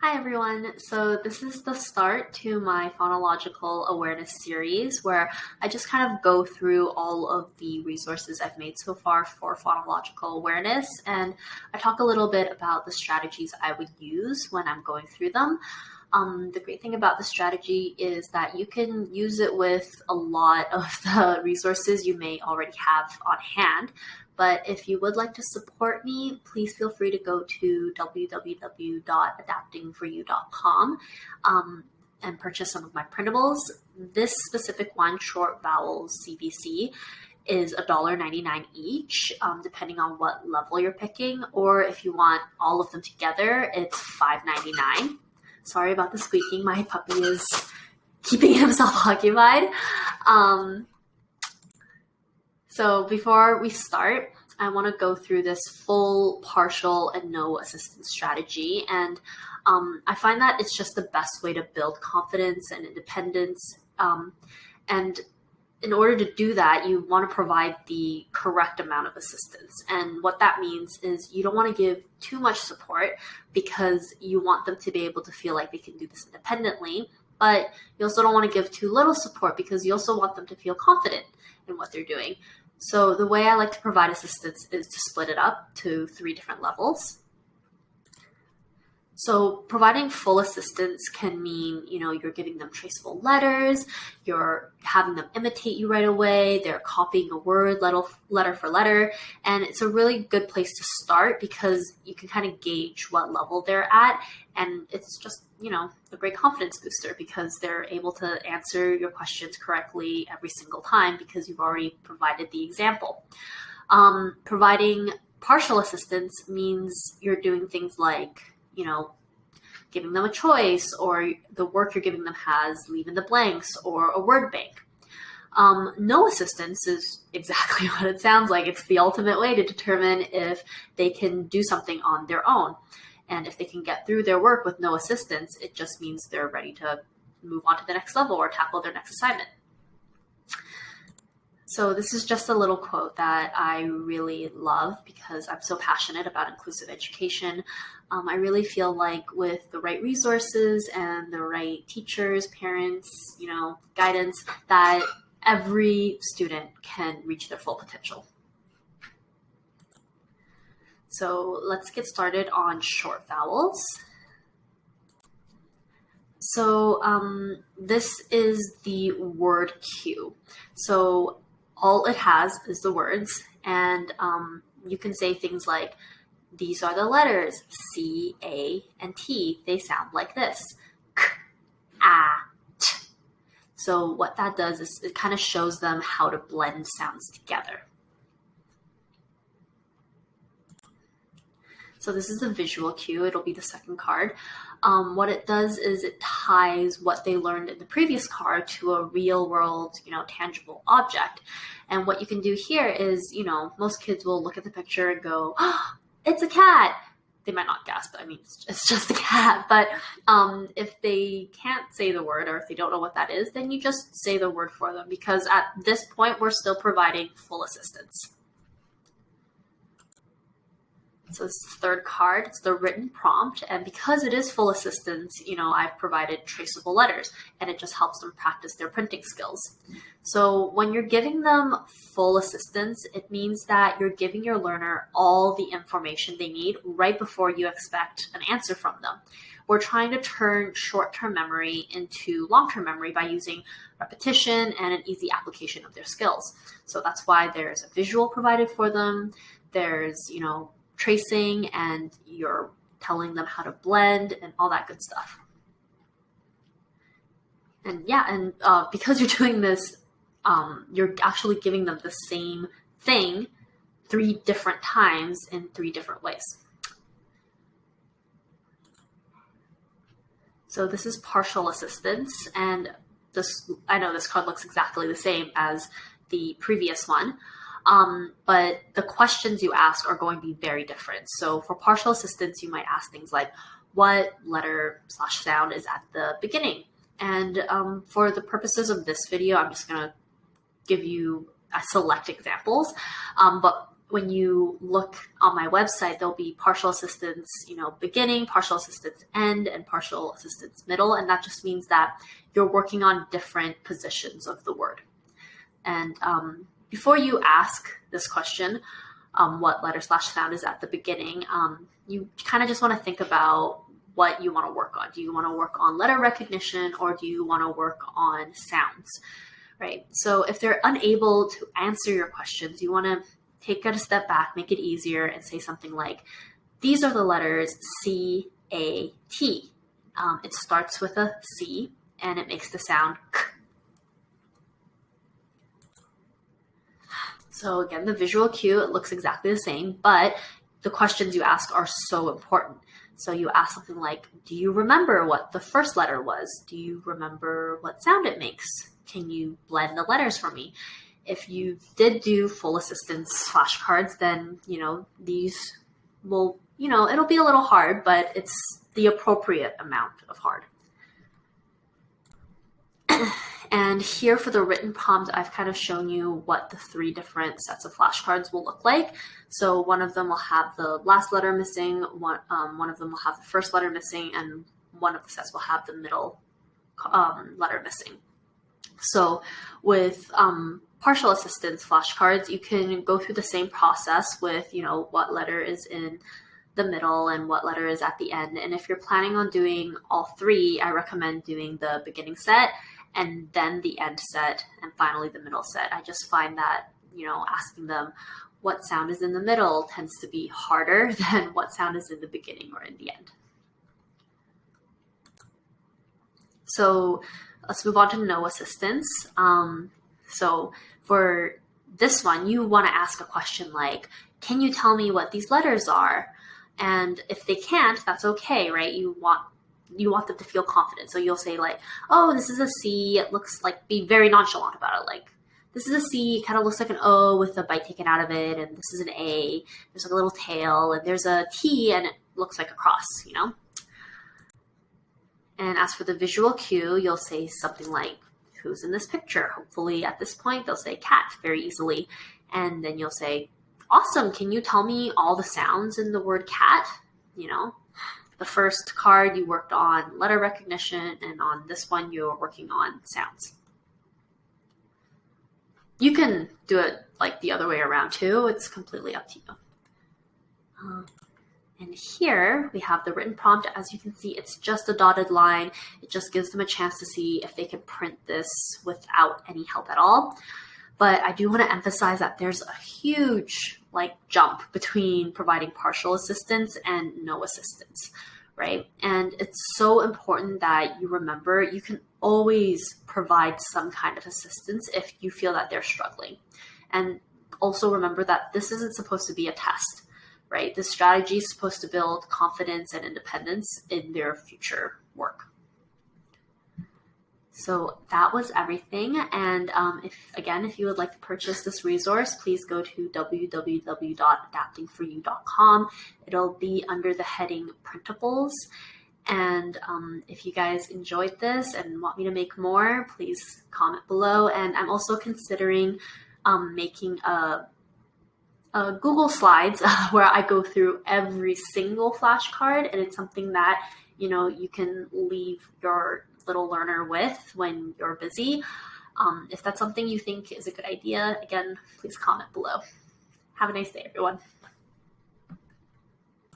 Hi everyone, so this is the start to my phonological awareness series where I just kind of go through all of the resources I've made so far for phonological awareness, and I talk a little bit about the strategies I would use when I'm going through them. The great thing about the strategy is that you can use it with a lot of the resources you may already have on hand. But if you would like to support me, please feel free to go to www.adaptingforyou.com and purchase some of my printables. This specific one, Short Vowels CBC, is $1.99 each, depending on what level you're picking. Or if you want all of them together, it's $5.99. Sorry about the squeaking. My puppy is keeping himself occupied. So before we start, I want to go through this full, partial, and no assistance strategy. And I find that it's just the best way to build confidence and independence. And in order to do that, you want to provide the correct amount of assistance. And what that means is you don't want to give too much support because you want them to be able to feel like they can do this independently. But you also don't want to give too little support because you also want them to feel confident in what they're doing. So the way I like to provide assistance is to split it up to 3 different levels. So providing full assistance can mean, you're giving them traceable letters, you're having them imitate you right away, they're copying a word letter for letter, and it's a really good place to start because you can kind of gauge what level they're at, and it's just, a great confidence booster because they're able to answer your questions correctly every single time because you've already provided the example. Providing partial assistance means you're doing things like, giving them a choice, or the work you're giving them has leave in the blanks or a word bank. No assistance is exactly what it sounds like. It's the ultimate way to determine if they can do something on their own. And if they can get through their work with no assistance, it just means they're ready to move on to the next level or tackle their next assignment. So this is just a little quote that I really love because I'm so passionate about inclusive education. I really feel like with the right resources and the right teachers, parents, guidance, that every student can reach their full potential. So let's get started on short vowels. So this is the word cue. So all it has is the words, and you can say things like, these are the letters, C, A, and T. They sound like this, K, A, T. So what that does is it kind of shows them how to blend sounds together. So this is the visual cue. It'll be the second card. What it does is it ties what they learned in the previous card to a real world, tangible object. And what you can do here is, most kids will look at the picture and go, oh, it's a cat. They might not guess, but it's just a cat. But if they can't say the word, or if they don't know what that is, then you just say the word for them, because at this point, we're still providing full assistance. So this is the third card, it's the written prompt, and because it is full assistance, I've provided traceable letters, and it just helps them practice their printing skills. So when you're giving them full assistance, it means that you're giving your learner all the information they need right before you expect an answer from them. We're trying to turn short-term memory into long-term memory by using repetition and an easy application of their skills. So that's why there's a visual provided for them, there's, tracing, and you're telling them how to blend and all that good stuff. And because you're doing this, you're actually giving them the same thing 3 different times in 3 different ways. So this is partial assistance, and I know this card looks exactly the same as the previous one. But the questions you ask are going to be very different. So for partial assistance, you might ask things like, what letter/sound is at the beginning? And for the purposes of this video, I'm just going to give you select examples. But when you look on my website, there'll be partial assistance, beginning, partial assistance end, and partial assistance middle. And that just means that you're working on different positions of the word. And before you ask this question, what letter / sound is at the beginning, you kind of just want to think about what you want to work on. Do you want to work on letter recognition, or do you want to work on sounds, right? So if they're unable to answer your questions, you want to take it a step back, make it easier, and say something like, these are the letters C, A, T. It starts with a C, and it makes the sound K. So again, the visual cue, it looks exactly the same, but the questions you ask are so important. So you ask something like, do you remember what the first letter was? Do you remember what sound it makes? Can you blend the letters for me? If you did do full assistance flashcards, then, these will, it'll be a little hard, but it's the appropriate amount of hard. And here for the written prompt, I've kind of shown you what the 3 different sets of flashcards will look like. So one of them will have the last letter missing, one of them will have the first letter missing, and one of the sets will have the middle letter missing. So with partial assistance flashcards, you can go through the same process with, what letter is in the middle and what letter is at the end. And if you're planning on doing all 3, I recommend doing the beginning set and then the end set and finally the middle set. I just find that, asking them what sound is in the middle tends to be harder than what sound is in the beginning or in the end. So let's move on to no assistance. So for this one, you want to ask a question like, can you tell me what these letters are? And if they can't, that's okay, right? You want them to feel confident. So you'll say like, oh, this is a C. It looks like, be very nonchalant about it. Like, this is a C, kind of looks like an O with a bite taken out of it. And this is an A. There's like a little tail, and there's a T, and it looks like a cross, And as for the visual cue, you'll say something like, who's in this picture? Hopefully at this point, they'll say cat very easily. And then you'll say, awesome, can you tell me all the sounds in the word cat? The first card you worked on letter recognition, and on this one you're working on sounds. You can do it like the other way around too. It's completely up to you. And here we have the written prompt. As you can see, it's just a dotted line. It just gives them a chance to see if they can print this without any help at all. But I do want to emphasize that there's a huge jump between providing partial assistance and no assistance, right? And it's so important that you remember you can always provide some kind of assistance if you feel that they're struggling. And also remember that this isn't supposed to be a test, right? This strategy is supposed to build confidence and independence in their future work. So that was everything. And if you would like to purchase this resource, please go to www.adaptingforyou.com. It'll be under the heading Printables. And if you guys enjoyed this and want me to make more, please comment below. And I'm also considering making a Google Slides where I go through every single flashcard, and it's something that you can leave your little learner with when you're busy. If that's something you think is a good idea, again, please comment below. Have a nice day, everyone.